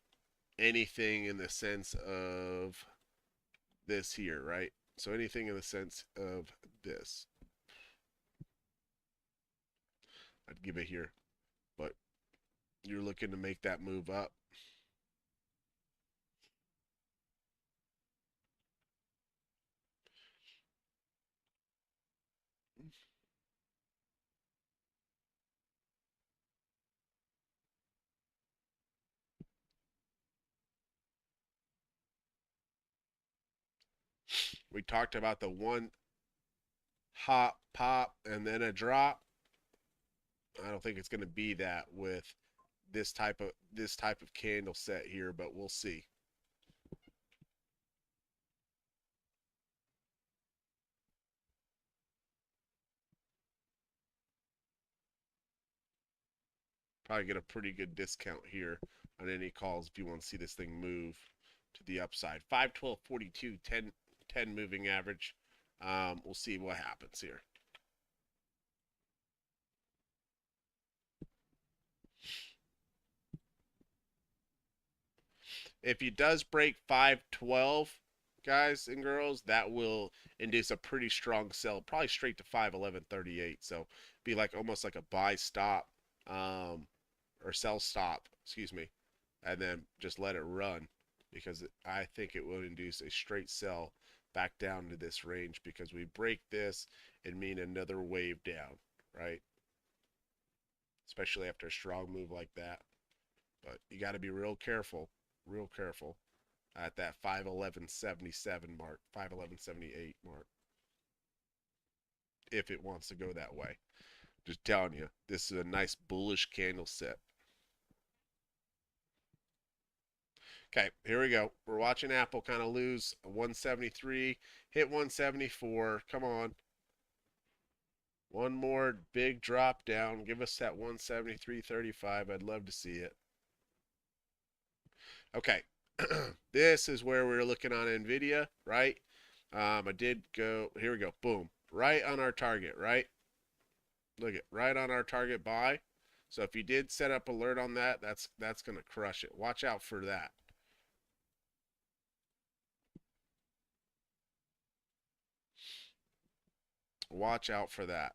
Speaker 1: anything in the sense of this here, right? So anything in the sense of this, I'd give it here, but you're looking to make that move up. We talked about the one hop, pop, and then a drop. I don't think it's going to be that with this type of candle set here, but we'll see. Probably get a pretty good discount here on any calls if you want to see this thing move to the upside. 512.42, 10 moving average. We'll see what happens here. If he does break 512, guys and girls, that will induce a pretty strong sell, probably straight to 511.38. So be like almost like a buy stop or sell stop, excuse me, and then just let it run because I think it will induce a straight sell back down to this range because we break this and mean another wave down, right? Especially after a strong move like that. But you got to be real careful at that 511.77 mark, 511.78 mark, if it wants to go that way. Just telling you, this is a nice bullish candle set. Okay, here we go. We're watching Apple kind of lose 173, hit 174. Come on. One more big drop down. Give us that 173.35. I'd love to see it. Okay, this is where we're looking on NVIDIA, right? I did go, here we go, boom. Right on our target, right? Look at right on our target buy. So if you did set up alert on that, that's gonna crush it. Watch out for that. Watch out for that.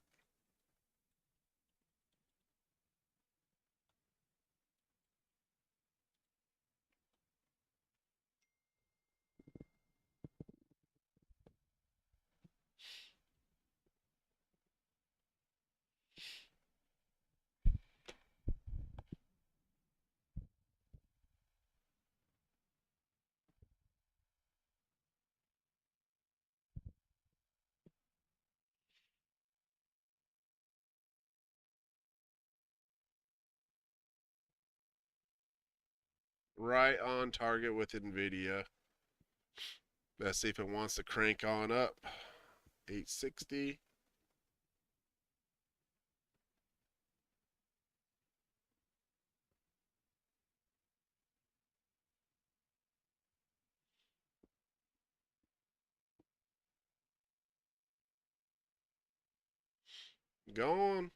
Speaker 1: right on target with Nvidia. Let's see if it wants to crank on up. 860. Going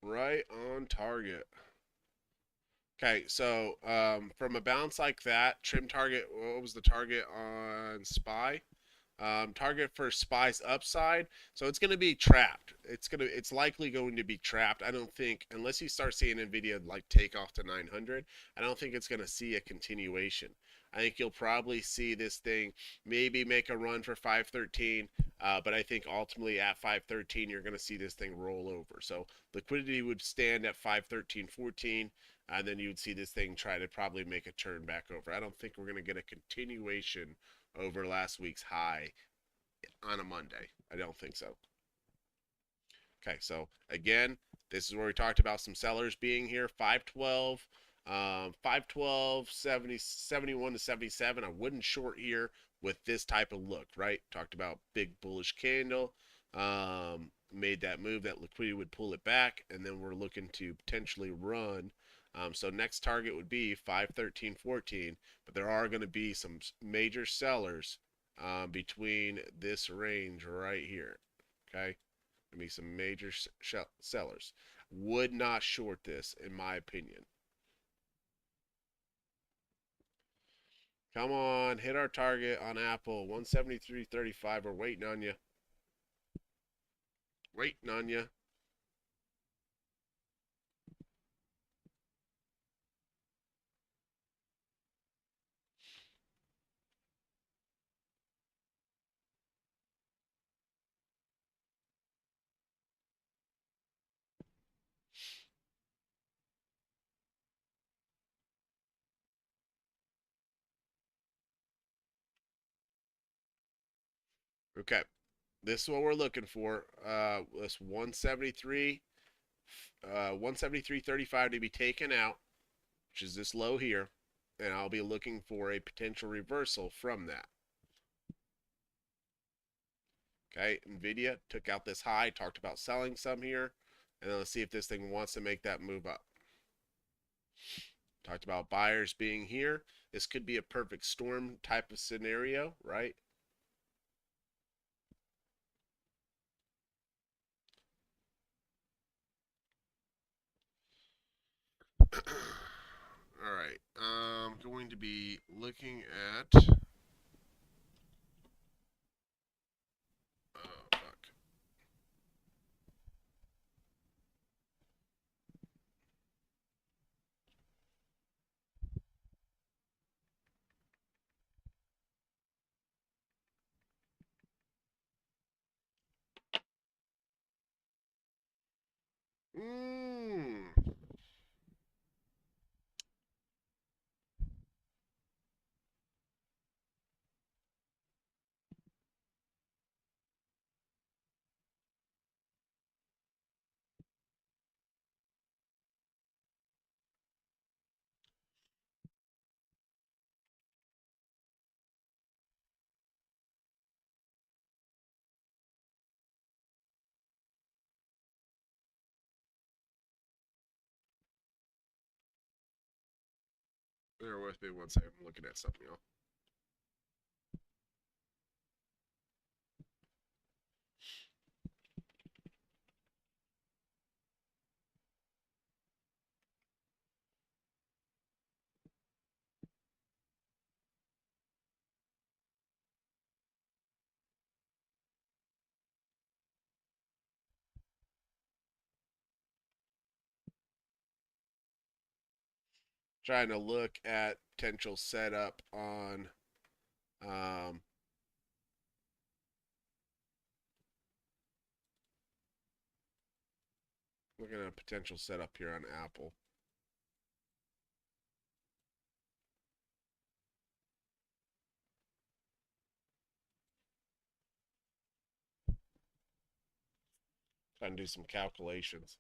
Speaker 1: right on target. Okay, so from a bounce like that, trim target, what was the target on SPY? Target for SPY's upside, so it's going to be trapped. It's likely going to be trapped. I don't think unless you start seeing Nvidia like take off to 900, I don't think it's going to see a continuation. I think you'll probably see this thing maybe make a run for 513, but I think ultimately at 513 you're going to see this thing roll over. So liquidity would stand at 513.14, and then you would see this thing try to probably make a turn back over. I don't think we're going to get a continuation over last week's high on a Monday. I don't think so. Okay, so again, this is where we talked about some sellers being here. 512, 512, 70, 71 to 77. I wouldn't short here with this type of look, right? Talked about big bullish candle. Made that move that liquidity would pull it back, and then we're looking to potentially run. So next target would be 513.14, but there are going to be some major sellers between this range right here. Okay, gonna be some major sellers. Would not short this, in my opinion. Come on, hit our target on Apple, 173.35. We're waiting on you. Waiting on you. Okay, this is what we're looking for. This 173, 173.35 to be taken out, which is this low here, and I'll be looking for a potential reversal from that. Okay, Nvidia took out this high, talked about selling some here, and then let's see if this thing wants to make that move up. Talked about buyers being here. This could be a perfect storm type of scenario, right? All right. I'm going to be looking at. Oh, fuck. Mmm. Bear with me one second. I'm looking at something else. Trying to look at potential setup on um, looking at a potential setup here on Apple. Trying to do some calculations.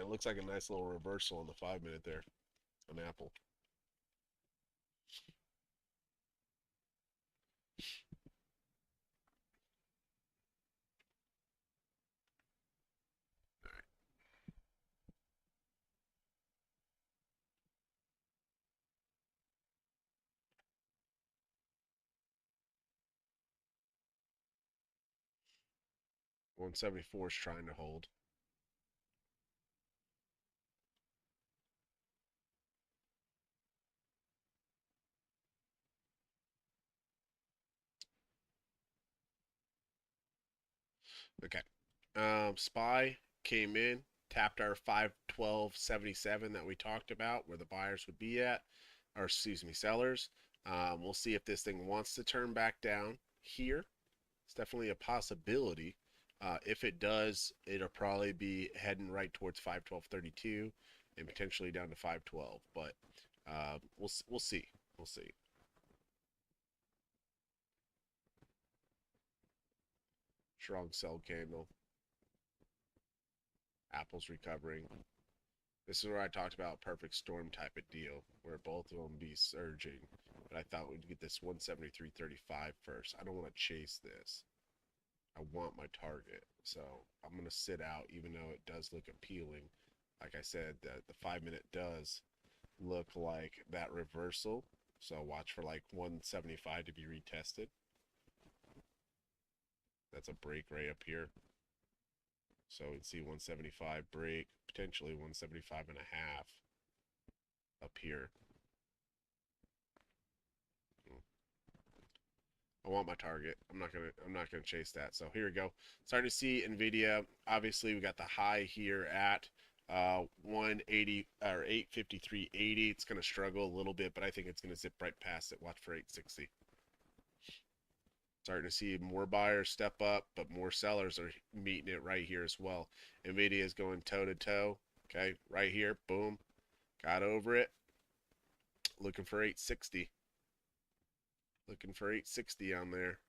Speaker 1: it looks like a nice little reversal on the 5-minute there on Apple. All right. 174 is trying to hold. Okay. SPY came in, tapped our 512.77 that we talked about, where the buyers would be at, or excuse me, sellers. We'll see if this thing wants to turn back down here. It's definitely a possibility. If it does, it'll probably be heading right towards 512.32 and potentially down to 512. But we'll see. We'll see. Strong sell candle. Apple's recovering. This is where I talked about perfect storm type of deal, where both of them be surging. But I thought we'd get this 173.35 first. I don't want to chase this. I want my target. So I'm going to sit out, even though it does look appealing. Like I said, the 5-minute does look like that reversal. So watch for like 175 to be retested. That's a break right up here. So we'd see 175 break, potentially 175 and a half up here. I want my target. I'm not gonna chase that. So here we go. Starting to see Nvidia. Obviously, we got the high here at 180 or 853.80. It's gonna struggle a little bit, but I think it's gonna zip right past it. Watch for 860. Starting to see more buyers step up, but more sellers are meeting it right here as well. Nvidia is going toe to toe. Okay, right here, boom, got over it. Looking for 860. Looking for 860 on there.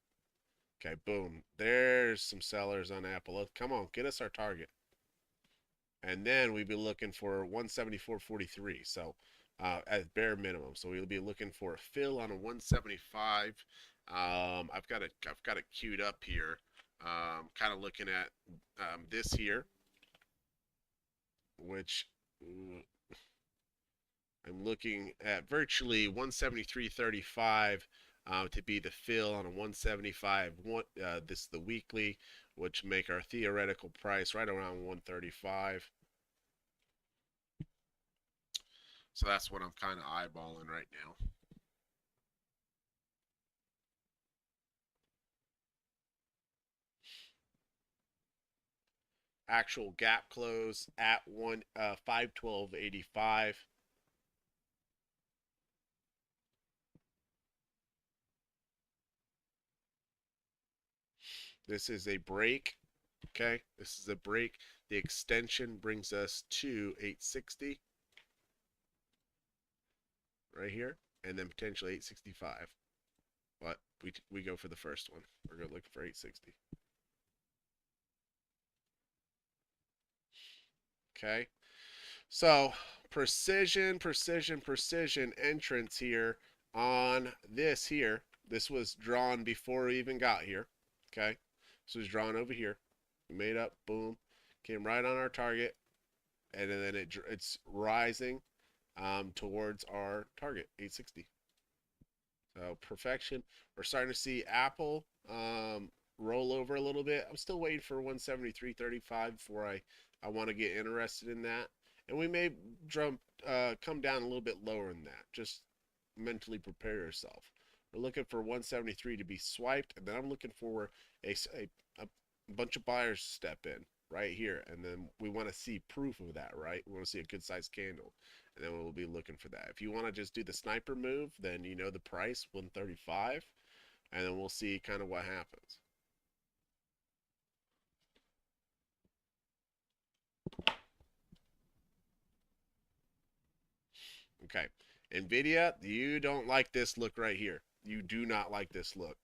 Speaker 1: Okay, boom. There's some sellers on Apple. Come on, get us our target. And then we'd be looking for 174.43. So at bare minimum. So we'll be looking for a fill on a 175. I've got it queued up here. Kind of looking at this here, which I'm looking at virtually 173.35 to be the fill on a 175. This is the weekly, which make our theoretical price right around 135. So that's what I'm kind of eyeballing right now. Actual gap close at 512.85. This is a break. Okay, this is a break. The extension brings us to 860 right here, and then potentially 865. But we go for the first one. We're going to look for 860. Okay, so precision entrance here on this here. This was drawn before we even got here. Okay, this was drawn over here. We made up, boom, came right on our target, and then it's rising towards our target, 860. So perfection. We're starting to see Apple roll over a little bit. I'm still waiting for 173.35 before I want to get interested in that. And we may come down a little bit lower than that. Just mentally prepare yourself. We're looking for 173 to be swiped, and then I'm looking for a bunch of buyers to step in right here, and then we want to see proof of that, right? We want to see a good sized candle, and then we'll be looking for that. If you want to just do the sniper move, then you know the price, 135, and then we'll see kind of what happens. Okay, Nvidia, you don't like this look right here. You do not like this look.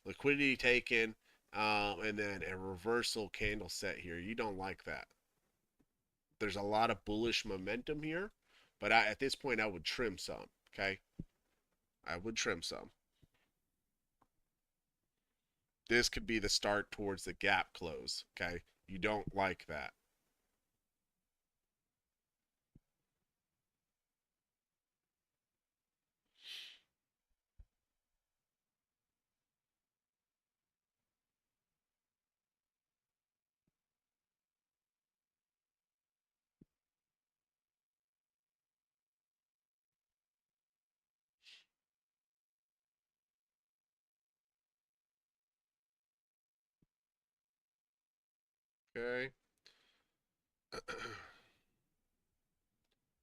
Speaker 1: Liquidity taken, and then a reversal candle set here. You don't like that. There's a lot of bullish momentum here, but at this point, I would trim some. Okay, I would trim some. This could be the start towards the gap close. Okay, you don't like that. Okay.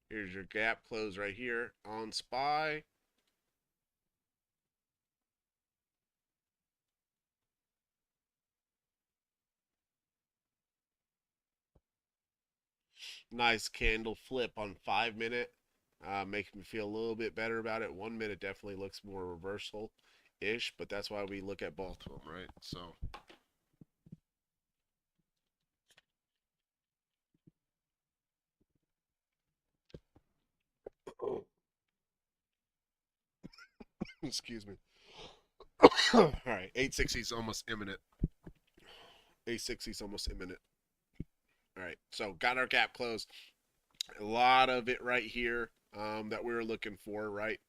Speaker 1: Here's your gap close right here on SPY. Nice candle flip on 5 minute. Making me feel a little bit better about it. 1 minute definitely looks more reversal ish, but that's why we look at both of them, right? So, excuse me. All right, 860 is almost imminent. 860 is almost imminent. All right, so got our gap closed. A lot of it right here that we were looking for, right?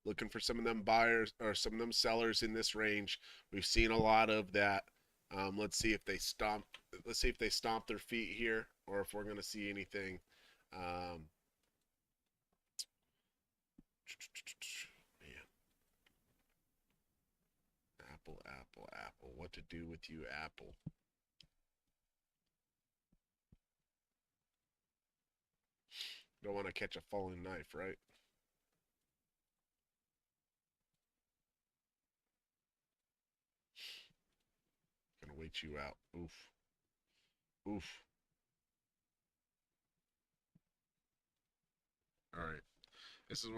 Speaker 1: Looking for some of them buyers or some of them sellers in this range. We've seen a lot of that. Let's see if they stomp. Let's see if they stomp their feet here, or if we're going to see anything. Um, man, Apple, Apple, Apple. What to do with you, Apple? Don't want to catch a falling knife, right? Gonna wait you out. Oof, oof. All right. This is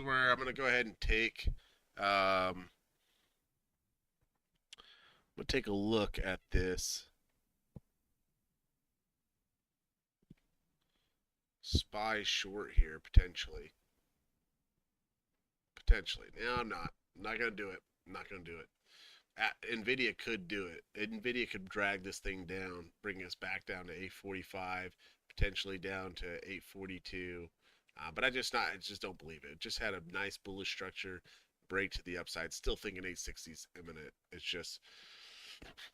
Speaker 1: where I'm gonna go ahead and take. I'm gonna take a look at this SPY short here potentially. Potentially. No, I'm not. I'm not gonna do it. I'm not gonna do it. Nvidia could do it. Nvidia could drag this thing down, bring us back down to 845, potentially down to 842. But I just don't believe it. It just had a nice bullish structure, break to the upside. Still thinking 860 is imminent. It's just,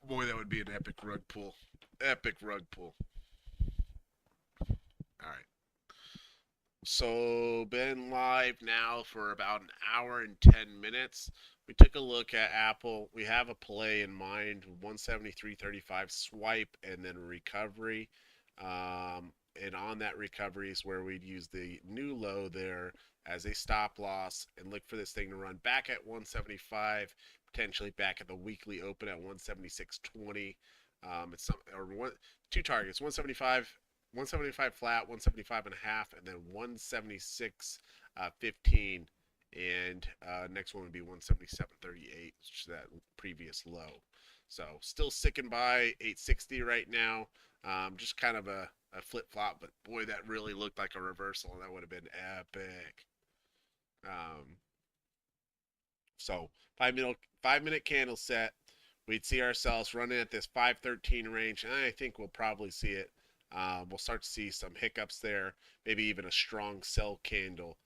Speaker 1: boy, that would be an epic rug pull. Epic rug pull. All right. So, been live now for about an hour and 10 minutes. We took a look at Apple. We have a play in mind 173.35 swipe and then recovery. And on that recovery is where we'd use the new low there as a stop loss and look for this thing to run back at 175, potentially back at the weekly open at 176.20. It's some or one two targets 175 flat, 175 and a half, and then 176.15. And next one would be 177.38, which is that previous low. So still sticking by 860 right now. Just kind of a flip flop, but boy, that really looked like a reversal, and that would have been epic. Um, so 5 minute candle set. We'd see ourselves running at this 513 range, and I think we'll probably see it. We'll start to see some hiccups there, maybe even a strong sell candle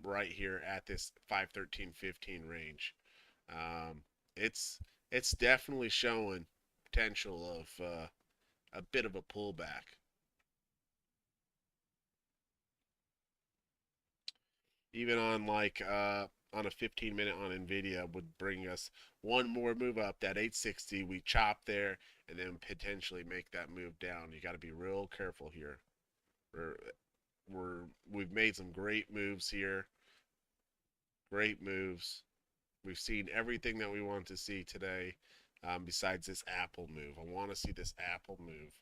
Speaker 1: right here at this 513.15 range. Um, it's it's definitely showing potential of a bit of a pullback. Even on like on a 15 minute on Nvidia would bring us one more move up that 860 we chop there and then potentially make that move down. You got to be real careful here. We're, we've made some great moves here. Great moves. We've seen everything that we want to see today. Besides this Apple move, I want to see this Apple move.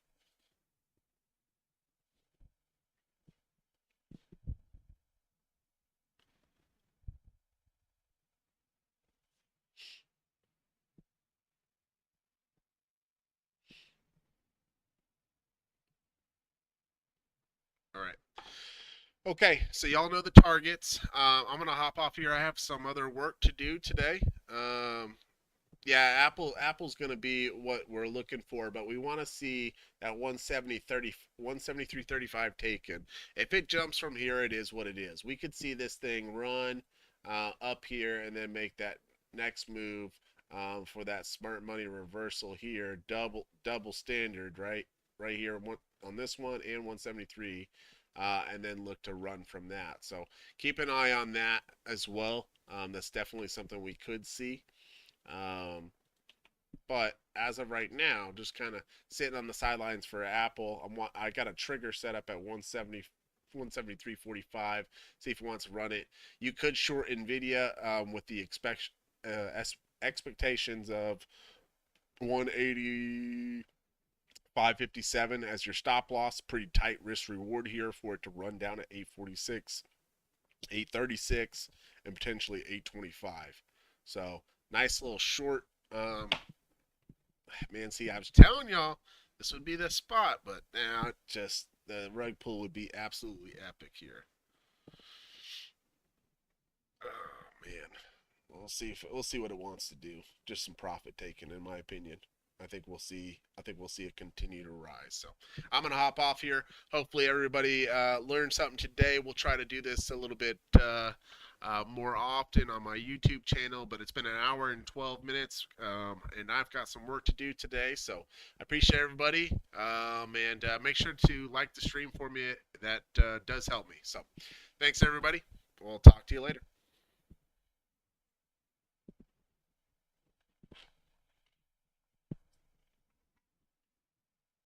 Speaker 1: Okay, so y'all know the targets. I'm gonna hop off here. I have some other work to do today. Yeah, Apple's going to be what we're looking for, but we want to see that 173.35 taken. If it jumps from here, it is what it is. We could see this thing run up here and then make that next move for that smart money reversal here, double standard, right here on this one and 173, and then look to run from that. So keep an eye on that as well. That's definitely something we could see. Um, but as of right now, just kind of sitting on the sidelines for Apple. I got a trigger set up at 170, 173.45. See if it wants to run it. You could short Nvidia with the expectations of 185.57 as your stop loss. Pretty tight risk reward here for it to run down at 846, 836, and potentially 825. So nice little short. Man, see, I was telling y'all this would be the spot, but now just the rug pull would be absolutely epic here. Oh man, we'll see what it wants to do. Just some profit taking, in my opinion. I think we'll see. I think we'll see it continue to rise. So I'm gonna hop off here. Hopefully everybody learned something today. We'll try to do this a little bit more often on my YouTube channel, but it's been an hour and 12 minutes, and I've got some work to do today. So I appreciate everybody, and make sure to like the stream for me. That does help me. So thanks everybody. We'll talk to you later.